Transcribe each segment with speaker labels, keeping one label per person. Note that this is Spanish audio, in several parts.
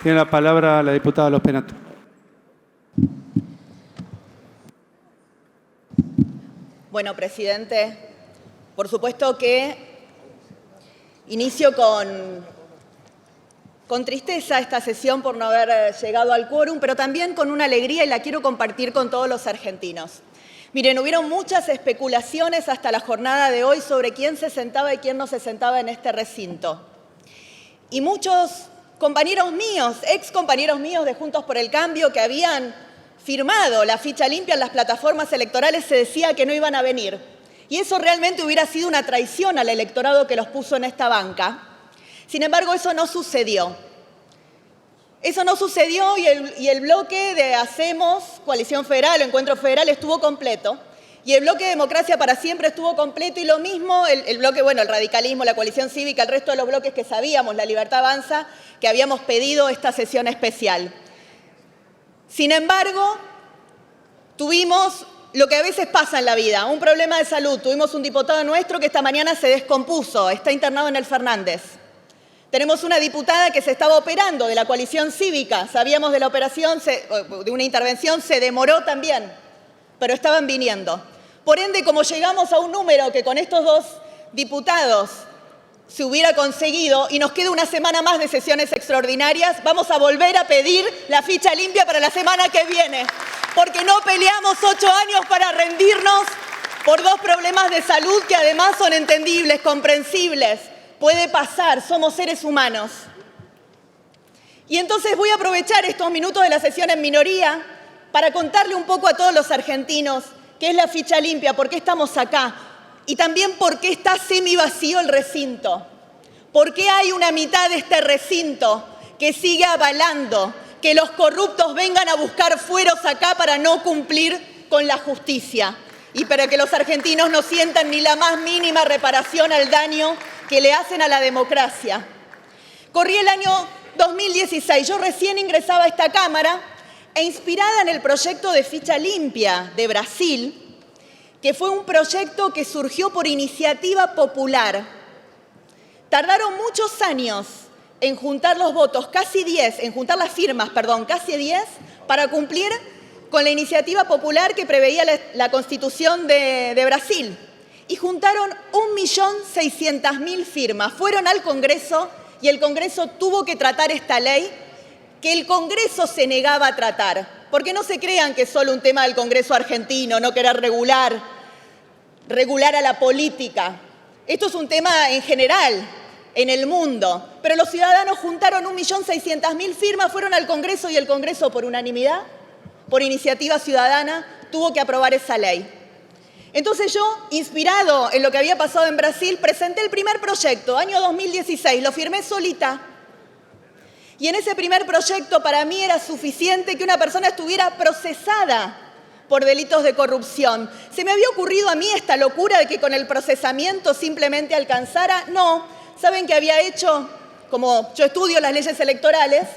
Speaker 1: Tiene la palabra la diputada Los Penato.
Speaker 2: Bueno, presidente, por supuesto que inicio con tristeza esta sesión por no haber llegado al quórum, pero también con una alegría y la quiero compartir con todos los argentinos. Miren, hubieron muchas especulaciones hasta la jornada de hoy sobre quién se sentaba y quién no se sentaba en este recinto. Y muchos compañeros míos, ex compañeros míos de Juntos por el Cambio que habían firmado la ficha limpia en las plataformas electorales, se decía que no iban a venir. Y eso realmente hubiera sido una traición al electorado que los puso en esta banca. Sin embargo, eso no sucedió. Eso no sucedió y el bloque de Hacemos, Coalición Federal o Encuentro Federal estuvo completo. Y el bloque de Democracia para Siempre estuvo completo y lo mismo el bloque, bueno, el radicalismo, la coalición cívica, el resto de los bloques que sabíamos, la Libertad Avanza, que habíamos pedido esta sesión especial. Sin embargo, tuvimos lo que a veces pasa en la vida, un problema de salud. Tuvimos un diputado nuestro que esta mañana se descompuso, está internado en el Fernández. Tenemos una diputada que se estaba operando de la coalición cívica. Sabíamos de la operación, de una intervención, se demoró también, pero estaban viniendo. Por ende, como llegamos a un número que con estos dos diputados se hubiera conseguido y nos queda una semana más de sesiones extraordinarias, vamos a volver a pedir la ficha limpia para la semana que viene, porque no peleamos 8 años para rendirnos por dos problemas de salud que además son entendibles, comprensibles. Puede pasar, somos seres humanos. Y entonces voy a aprovechar estos minutos de la sesión en minoría para contarle un poco a todos los argentinos qué es la ficha limpia, por qué estamos acá y también por qué está semivacío el recinto. ¿Por qué hay una mitad de este recinto que sigue avalando que los corruptos vengan a buscar fueros acá para no cumplir con la justicia y para que los argentinos no sientan ni la más mínima reparación al daño que le hacen a la democracia? Corría el año 2016, yo recién ingresaba a esta Cámara e inspirada en el proyecto de ficha limpia de Brasil, que fue un proyecto que surgió por iniciativa popular. Tardaron muchos años en juntar los votos, casi 10, en juntar las firmas, casi 10, para cumplir con la iniciativa popular que preveía la Constitución de Brasil. Y juntaron 1.600.000 firmas. Fueron al Congreso y el Congreso tuvo que tratar esta ley que el Congreso se negaba a tratar. Porque no se crean que es solo un tema del Congreso argentino, no querer regular a la política. Esto es un tema en general, en el mundo. Pero los ciudadanos juntaron 1.600.000 firmas, fueron al Congreso y el Congreso, por unanimidad, por iniciativa ciudadana, tuvo que aprobar esa ley. Entonces yo, inspirado en lo que había pasado en Brasil, presenté el primer proyecto, año 2016, lo firmé solita. Y en ese primer proyecto para mí era suficiente que una persona estuviera procesada por delitos de corrupción. ¿Se me había ocurrido a mí esta locura de que con el procesamiento simplemente alcanzara? No. ¿Saben qué había hecho? Como yo estudio las leyes electorales,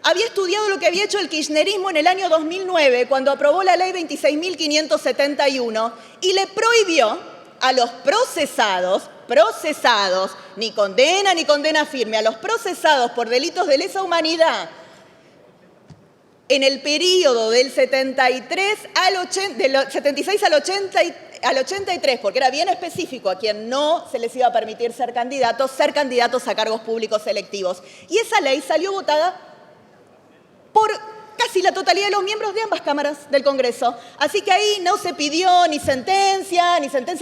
Speaker 2: había estudiado lo que había hecho el kirchnerismo en el año 2009, cuando aprobó la ley 26.571 y le prohibió a los procesados, ni condena firme, a los procesados por delitos de lesa humanidad, en el periodo del 76 al 83, porque era bien específico a quien no se les iba a permitir ser candidatos a cargos públicos electivos. Y esa ley salió votada por casi la totalidad de los miembros de ambas cámaras del Congreso. Así que ahí no se pidió ni sentencia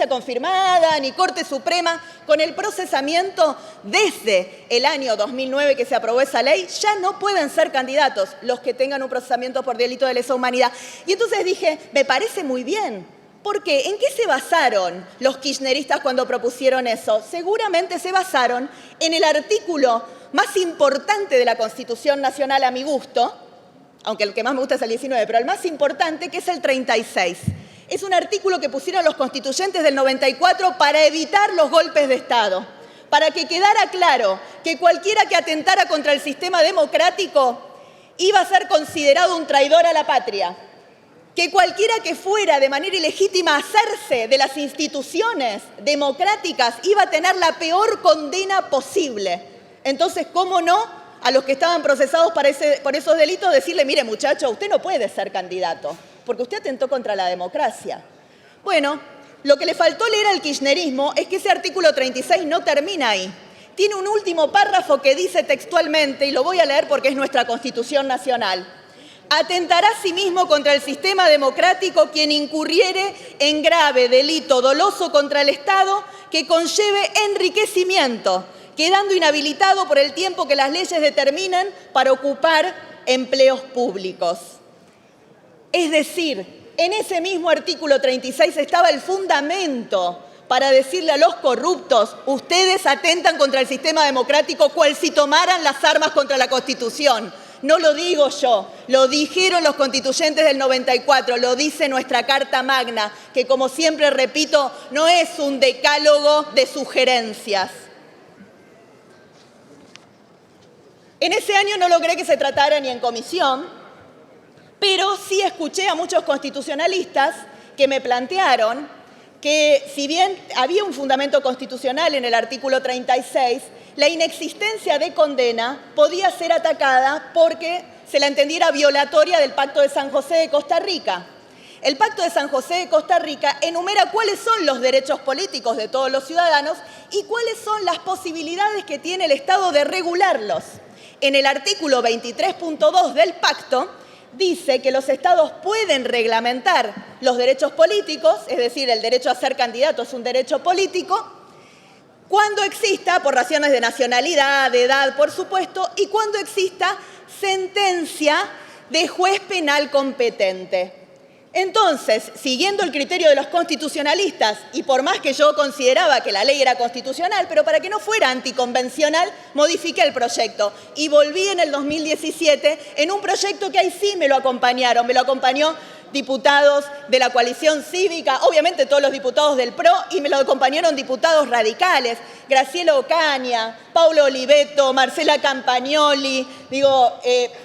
Speaker 2: confirmada, ni Corte Suprema. Con el procesamiento desde el año 2009 que se aprobó esa ley, ya no pueden ser candidatos los que tengan un procesamiento por delito de lesa humanidad. Y entonces dije, me parece muy bien. ¿Por qué? ¿En qué se basaron los kirchneristas cuando propusieron eso? Seguramente se basaron en el artículo más importante de la Constitución Nacional a mi gusto, aunque el que más me gusta es el 19, pero el más importante, que es el 36. Es un artículo que pusieron los constituyentes del 94 para evitar los golpes de Estado, para que quedara claro que cualquiera que atentara contra el sistema democrático iba a ser considerado un traidor a la patria, que cualquiera que fuera de manera ilegítima a hacerse de las instituciones democráticas iba a tener la peor condena posible. Entonces, ¿cómo no a los que estaban procesados por esos delitos, decirle, mire muchacho, usted no puede ser candidato, porque usted atentó contra la democracia. Bueno, lo que le faltó leer al kirchnerismo es que ese artículo 36 no termina ahí. Tiene un último párrafo que dice textualmente, y lo voy a leer porque es nuestra Constitución Nacional: atentará asimismo contra el sistema democrático quien incurriere en grave delito doloso contra el Estado que conlleve enriquecimiento, quedando inhabilitado por el tiempo que las leyes determinan para ocupar empleos públicos. Es decir, en ese mismo artículo 36 estaba el fundamento para decirle a los corruptos, ustedes atentan contra el sistema democrático cual si tomaran las armas contra la Constitución. No lo digo yo, lo dijeron los constituyentes del 94, lo dice nuestra Carta Magna, que como siempre repito, no es un decálogo de sugerencias. En ese año no logré que se tratara ni en comisión, pero sí escuché a muchos constitucionalistas que me plantearon que si bien había un fundamento constitucional en el artículo 36, la inexistencia de condena podía ser atacada porque se la entendiera violatoria del Pacto de San José de Costa Rica. El Pacto de San José de Costa Rica enumera cuáles son los derechos políticos de todos los ciudadanos y cuáles son las posibilidades que tiene el Estado de regularlos. En el artículo 23.2 del pacto dice que los estados pueden reglamentar los derechos políticos, es decir, el derecho a ser candidato es un derecho político, cuando exista, por razones de nacionalidad, de edad, por supuesto, y cuando exista sentencia de juez penal competente. Entonces, siguiendo el criterio de los constitucionalistas, y por más que yo consideraba que la ley era constitucional, pero para que no fuera anticonvencional, modifiqué el proyecto y volví en el 2017 en un proyecto que ahí sí me lo acompañaron. Me lo acompañó diputados de la coalición cívica, obviamente todos los diputados del PRO, y me lo acompañaron diputados radicales, Graciela Ocaña, Paulo Oliveto, Marcela Campagnoli,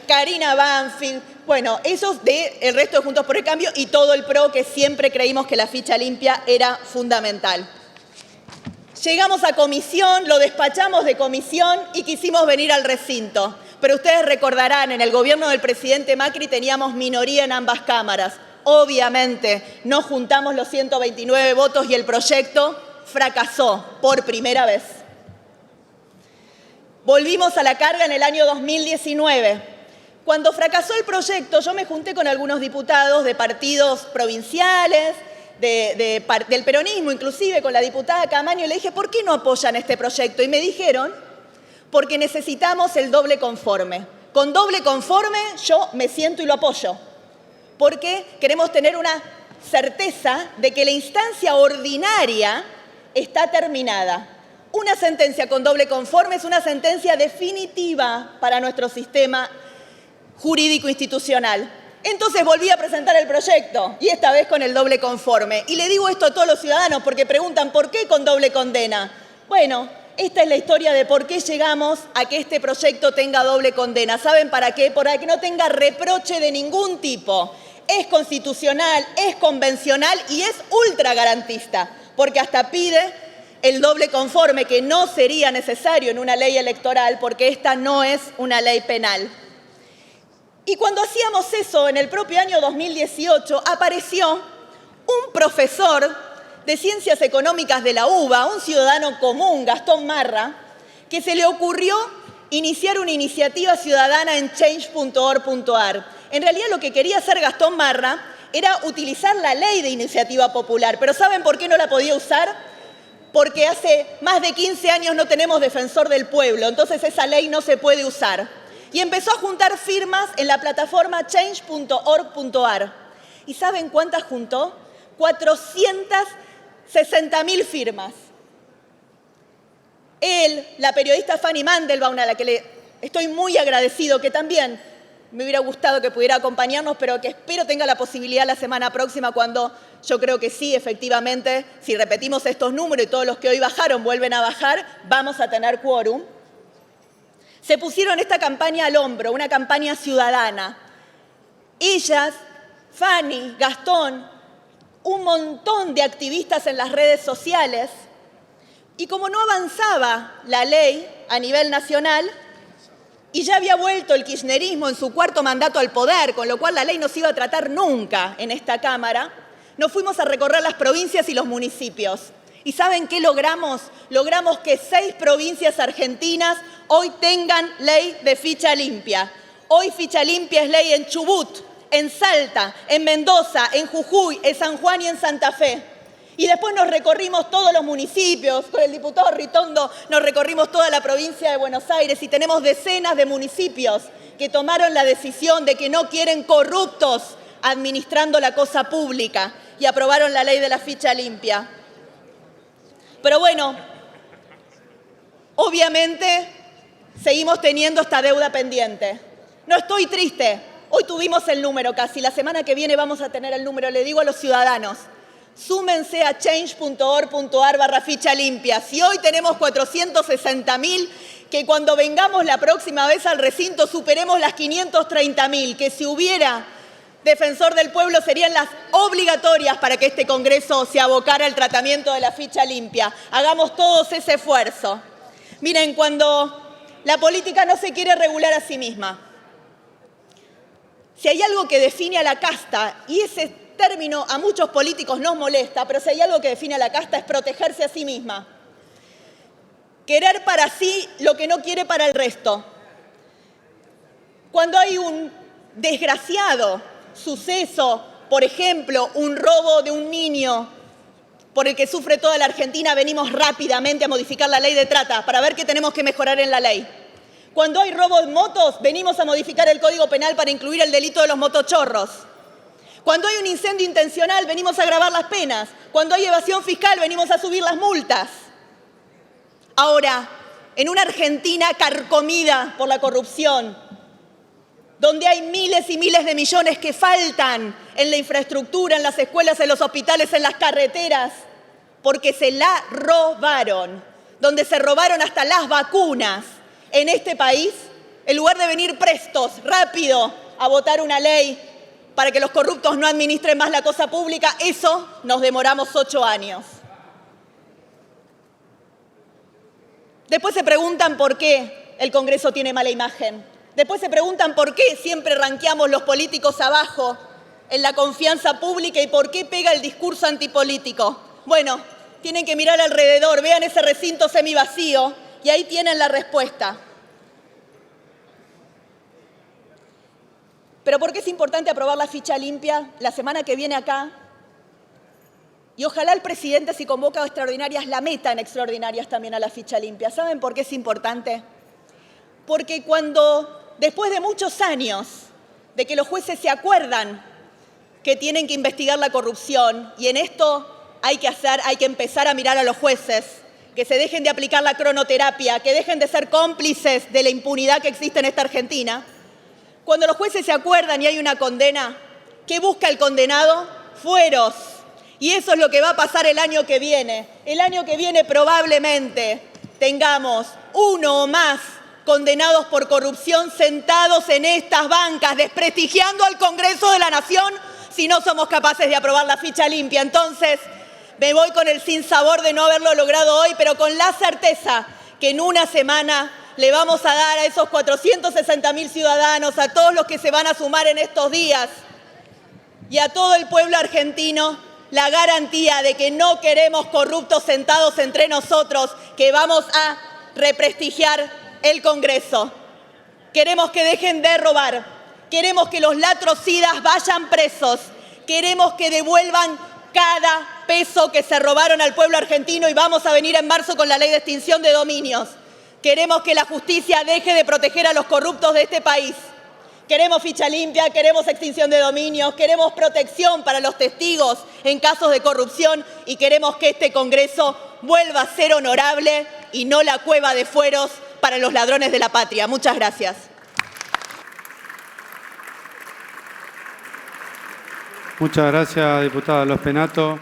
Speaker 2: Karina Banfield, bueno, esos del resto de Juntos por el Cambio y todo el PRO, que siempre creímos que la ficha limpia era fundamental. Llegamos a comisión, lo despachamos de comisión y quisimos venir al recinto. Pero ustedes recordarán, en el gobierno del presidente Macri teníamos minoría en ambas cámaras. Obviamente no juntamos los 129 votos y el proyecto fracasó por primera vez. Volvimos a la carga en el año 2019. Cuando fracasó el proyecto, yo me junté con algunos diputados de partidos provinciales, del peronismo, inclusive con la diputada Camaño, y le dije, ¿por qué no apoyan este proyecto? Y me dijeron, porque necesitamos el doble conforme. Con doble conforme yo me siento y lo apoyo, porque queremos tener una certeza de que la instancia ordinaria está terminada. Una sentencia con doble conforme es una sentencia definitiva para nuestro sistema jurídico institucional. Entonces volví a presentar el proyecto, y esta vez con el doble conforme. Y le digo esto a todos los ciudadanos porque preguntan, ¿por qué con doble condena? Bueno, esta es la historia de por qué llegamos a que este proyecto tenga doble condena. ¿Saben para qué? Para que no tenga reproche de ningún tipo. Es constitucional, es convencional y es ultra garantista, porque hasta pide el doble conforme, que no sería necesario en una ley electoral, porque esta no es una ley penal. Y cuando hacíamos eso en el propio año 2018, apareció un profesor de Ciencias Económicas de la UBA, un ciudadano común, Gastón Marra, que se le ocurrió iniciar una iniciativa ciudadana en change.org.ar. En realidad lo que quería hacer Gastón Marra era utilizar la ley de iniciativa popular, pero ¿saben por qué no la podía usar? Porque hace más de 15 años no tenemos defensor del pueblo, entonces esa ley no se puede usar. Y empezó a juntar firmas en la plataforma change.org.ar. ¿Y saben cuántas juntó? 460.000 firmas. Él, la periodista Fanny Mandelbaum, a la que le estoy muy agradecido, que también me hubiera gustado que pudiera acompañarnos, pero que espero tenga la posibilidad la semana próxima, cuando yo creo que sí, efectivamente, si repetimos estos números y todos los que hoy bajaron vuelven a bajar, vamos a tener quórum. Se pusieron esta campaña al hombro, una campaña ciudadana. Ellas, Fanny, Gastón, un montón de activistas en las redes sociales, y como no avanzaba la ley a nivel nacional, y ya había vuelto el kirchnerismo en su cuarto mandato al poder, con lo cual la ley no se iba a tratar nunca en esta Cámara, nos fuimos a recorrer las provincias y los municipios. ¿Y saben qué logramos? Logramos que 6 provincias argentinas hoy tengan ley de ficha limpia. Hoy ficha limpia es ley en Chubut, en Salta, en Mendoza, en Jujuy, en San Juan y en Santa Fe. Y después nos recorrimos todos los municipios, con el diputado Ritondo nos recorrimos toda la provincia de Buenos Aires y tenemos decenas de municipios que tomaron la decisión de que no quieren corruptos administrando la cosa pública y aprobaron la ley de la ficha limpia. Pero bueno, obviamente seguimos teniendo esta deuda pendiente. No estoy triste, hoy tuvimos el número casi, la semana que viene vamos a tener el número, le digo a los ciudadanos. Súmense a change.org.ar/ficha limpia. Si hoy tenemos 460.000, que cuando vengamos la próxima vez al recinto superemos las 530.000, que si hubiera defensor del pueblo serían las obligatorias para que este Congreso se abocara al tratamiento de la ficha limpia. Hagamos todos ese esfuerzo. Miren, cuando la política no se quiere regular a sí misma, si hay algo que define a la casta, y ese término a muchos políticos nos molesta, pero si hay algo que define a la casta es protegerse a sí misma. Querer para sí lo que no quiere para el resto. Cuando hay un desgraciado suceso, por ejemplo, un robo de un niño por el que sufre toda la Argentina, venimos rápidamente a modificar la ley de trata para ver qué tenemos que mejorar en la ley. Cuando hay robo de motos, venimos a modificar el Código Penal para incluir el delito de los motochorros. Cuando hay un incendio intencional, venimos a agravar las penas. Cuando hay evasión fiscal, venimos a subir las multas. Ahora, en una Argentina carcomida por la corrupción, donde hay miles y miles de millones que faltan en la infraestructura, en las escuelas, en los hospitales, en las carreteras, porque se la robaron, donde se robaron hasta las vacunas, en este país, en lugar de venir prestos, rápido, a votar una ley para que los corruptos no administren más la cosa pública, eso nos demoramos 8 años. Después se preguntan por qué el Congreso tiene mala imagen. Después se preguntan por qué siempre ranqueamos los políticos abajo en la confianza pública y por qué pega el discurso antipolítico. Bueno, tienen que mirar alrededor, vean ese recinto semivacío y ahí tienen la respuesta. Pero ¿por qué es importante aprobar la ficha limpia la semana que viene acá? Y ojalá el presidente, si convoca extraordinarias, la meta en extraordinarias también a la ficha limpia. ¿Saben por qué es importante? Porque cuando, después de muchos años de que los jueces se acuerdan que tienen que investigar la corrupción, y en esto hay que empezar a mirar a los jueces, que se dejen de aplicar la cronoterapia, que dejen de ser cómplices de la impunidad que existe en esta Argentina. Cuando los jueces se acuerdan y hay una condena, ¿qué busca el condenado? Fueros. Y eso es lo que va a pasar el año que viene. El año que viene probablemente tengamos 1 o más condenados por corrupción sentados en estas bancas, desprestigiando al Congreso de la Nación si no somos capaces de aprobar la ficha limpia. Entonces, me voy con el sinsabor de no haberlo logrado hoy, pero con la certeza que en una semana le vamos a dar a esos 460.000 ciudadanos, a todos los que se van a sumar en estos días y a todo el pueblo argentino, la garantía de que no queremos corruptos sentados entre nosotros, que vamos a represtigiar el Congreso. Queremos que dejen de robar, queremos que los latrocidas vayan presos, queremos que devuelvan cada peso que se robaron al pueblo argentino y vamos a venir en marzo con la ley de extinción de dominios. Queremos que la justicia deje de proteger a los corruptos de este país. Queremos ficha limpia, queremos extinción de dominios, queremos protección para los testigos en casos de corrupción y queremos que este Congreso vuelva a ser honorable y no la cueva de fueros para los ladrones de la patria. Muchas gracias.
Speaker 1: Muchas gracias, diputada Los Penato.